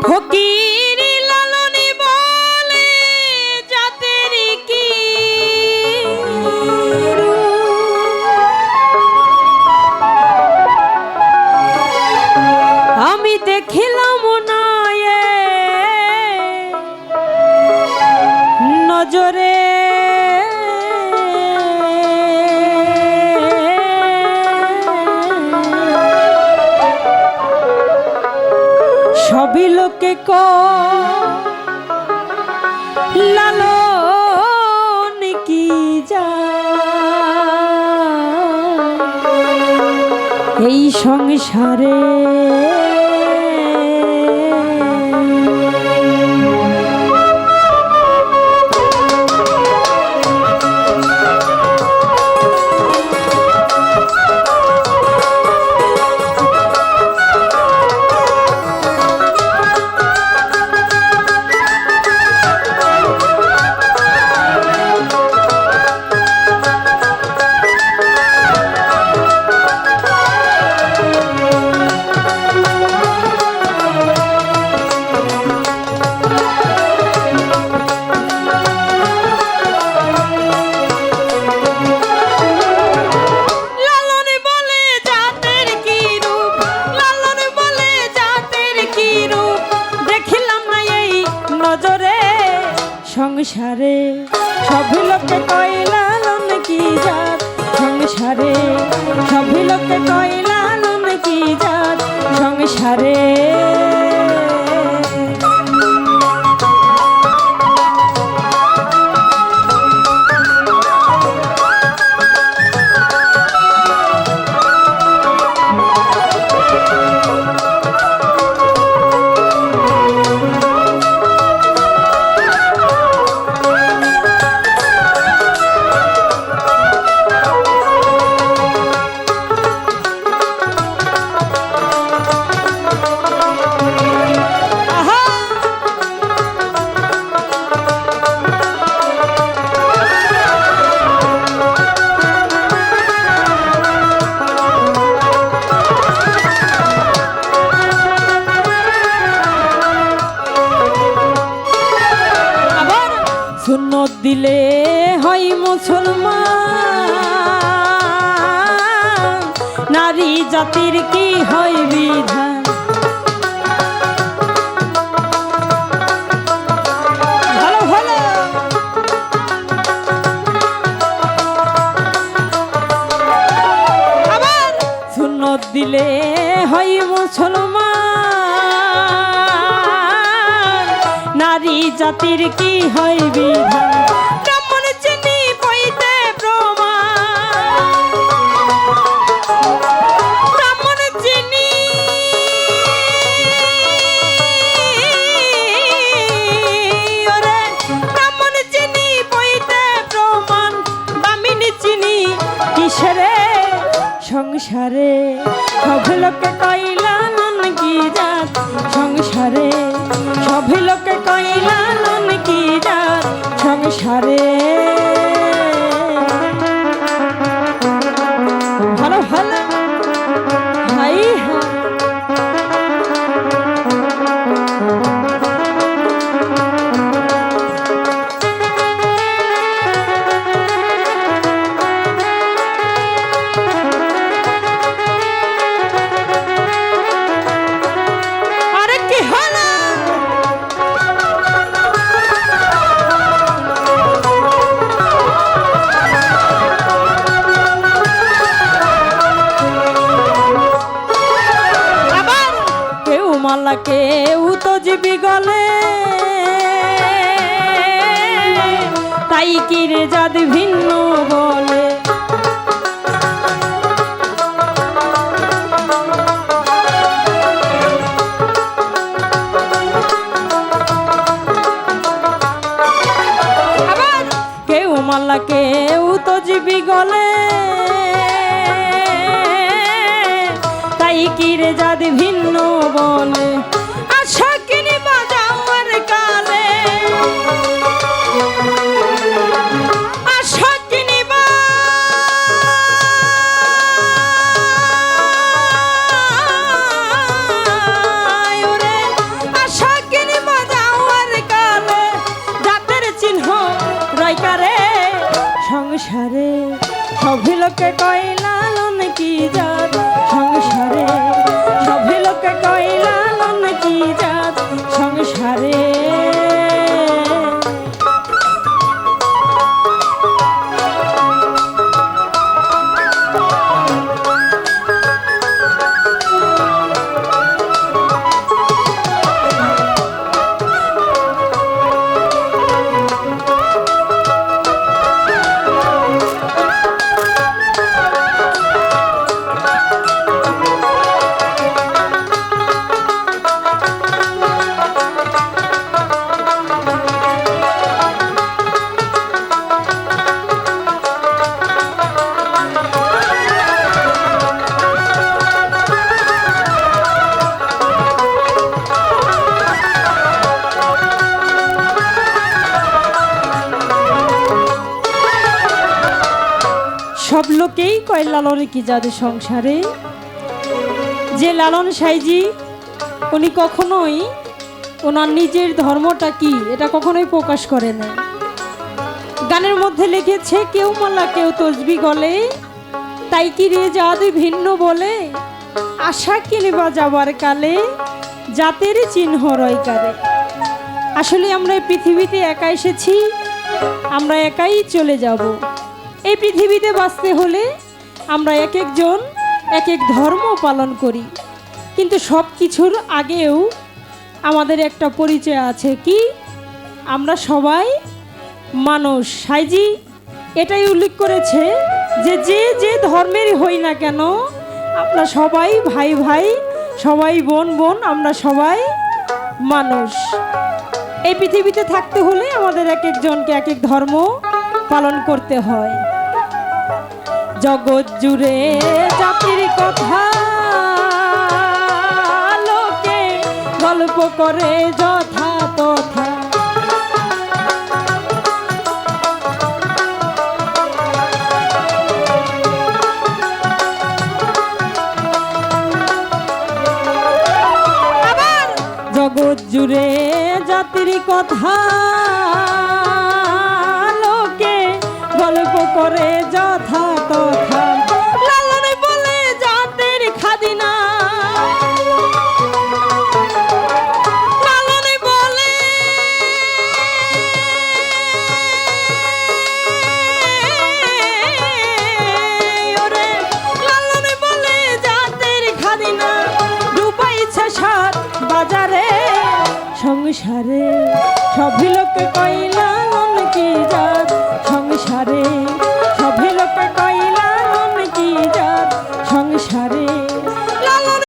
ফকিরি লালনী বলে জাতের কি আমি দেখিলাম না নজরে সবই লোকে লালন কি যা এই সংসারে সংসারে সবই লোকে কয় লালন কি জাত সংসারে সবই লোকে কয় লালন কি জাত সংসারে সুন্নত দিলে হয় মুসলমান নারী জাতির কি হয় বিধান ভালো ভালো আবার সুন্নত দিলে হয় মুসলমান নারী জাতির কি হয় বিধান ব্রাহ্মণ চিনি পইতে প্রমাণ ব্রাহ্মণ চিনি ওরে ব্রাহ্মণ চিনি পইতে প্রমাণ বামিনী চিনি কিসেরে সংসারে সব লোকে কয় লালন কি জাত সংসারে সবই লোকে কয় লালন কি জাত সংসারে ভালো ভালো হাই মালা কেউ তো জীবী গলে তাই কি রে জাত ভিন্ন বলে আবার কেউ মালা কেউ তো জীবী গলে তাই কি রে জাত ভিন্ন বলে আশা কিনি বাজাওয়ার কালে আশা কিনি আশা সভি লোকে কয় লালন কি জাত সংসারে, সভি লোকে কয় লালন কি জাত সংসারে। সব লোকেই কয় লালন কি যাদের সংসারে। যে লালন সাইজি উনি কখনোই ওনার নিজের ধর্মটা কি এটা কখনোই প্রকাশ করে না। গানের মধ্যে লিখেছে কেউ মালা কেউ তসবি গলে, তাই কি রে জাতি ভিন্ন বলে, আশা কিনবা যাবার কালে জাতের চিহ্ন রয় কারে। আসলে আমরা এই পৃথিবীতে একা এসেছি, আমরা একাই চলে যাব। এই পৃথিবীতে বাঁচতে হলে আমরা এক একজন এক এক ধর্ম পালন করি, কিন্তু সব কিছুর আগেও আমাদের একটা পরিচয় আছে, কি আমরা সবাই মানুষ। সাইজি এটাই উল্লেখ করেছে যে যে যে ধর্মেরই হই না কেন আমরা সবাই ভাই ভাই, সবাই বোন বোন, আমরা সবাই মানুষ। এই পৃথিবীতে থাকতে হলে আমাদের এক একজনকে এক এক ধর্ম পালন করতে হয়। জগৎ জুড়ে জাতির কথা লোকে গল্প করে যথা তথা, জগৎ জুড়ে জাতির কথা লোকে গল্প করে যথা তথা। লালন বলে জাতের খাদিনা, লালন বলে ওরে, লালন বলে জাতের খাদিনা ডুবাইছে সাত বাজারে সংসারে। সভি লোকে কইলা